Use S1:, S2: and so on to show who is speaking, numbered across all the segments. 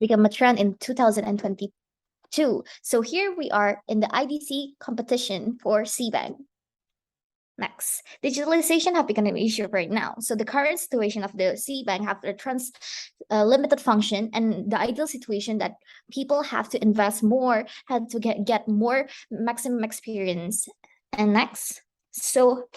S1: become a trend in 2022. So here we are in the IDC competition for SeaBank. Next, digitalization have become an issue right now. So the current situation of the SeaBank have a limited function, and the ideal situation that people have to invest more, have to get more maximum experience. And next, so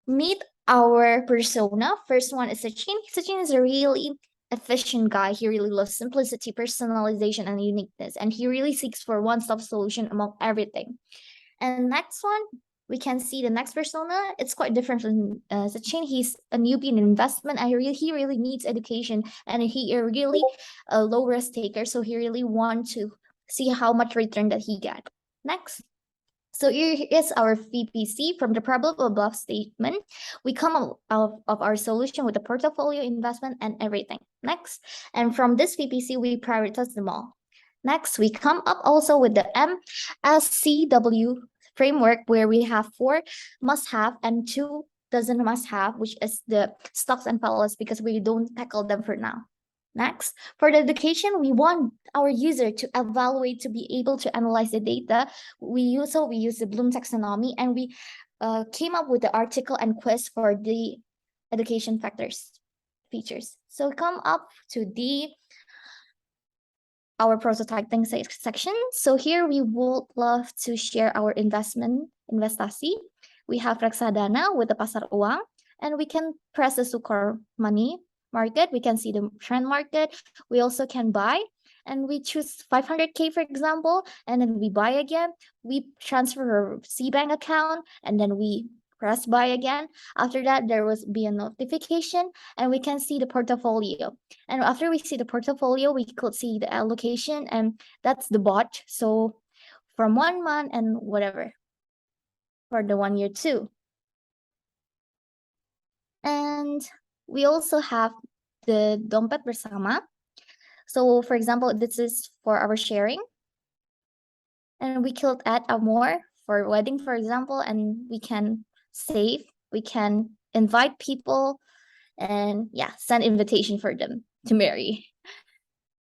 S1: meet our persona. First one is Sachin. Sachin is a really efficient guy. He really loves simplicity, personalization, and uniqueness, and he really seeks for one-stop solution among everything. And next one, we can see the next persona. It's quite different from Sachin. He's a newbie in investment, and he really needs education, and he really a low risk taker. So he really wants to see how much return that he get. Next. So here is our VPC from the problem above statement. We come out of our solution with a portfolio investment and everything. Next. And from this VPC, we prioritize them all. Next, we come up also with the MSCW framework, where we have 4 must-have and 2 doesn't must-have, which is the stocks and fallacies, because we don't tackle them for now. Next, for the education, we want our user to evaluate, to be able to analyze the data. We use the Bloom taxonomy, and we came up with the article and quiz for the education features. So come up to our prototyping section. So here we would love to share our investasi. We have reksadana with the pasar uang, and we can press the Sukor money market. We can see the trend market. We also can buy, and we choose 500K, for example, and then we buy again. We transfer our SeaBank account, and then we press buy again. After that, there will be a notification, and we can see the portfolio. And after we see the portfolio, we could see the allocation, and that's the bot. So from 1 month and whatever for the 1 year too. And we also have the dompet bersama. So for example, this is for our sharing. And we could add a more for wedding, for example, and we can save, we can invite people, and yeah, send invitation for them to marry.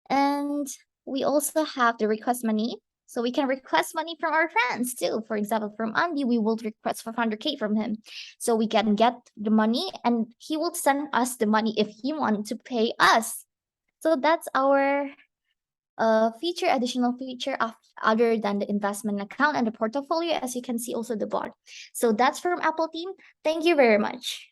S1: And we also have the request money. So we can request money from our friends too. For example, from Andy, we will request 500K from him. So we can get the money, and he will send us the money if he wants to pay us. So that's our additional feature of other than the investment account and the portfolio, as you can see also the bot. So that's from Apel Team. Thank you very much.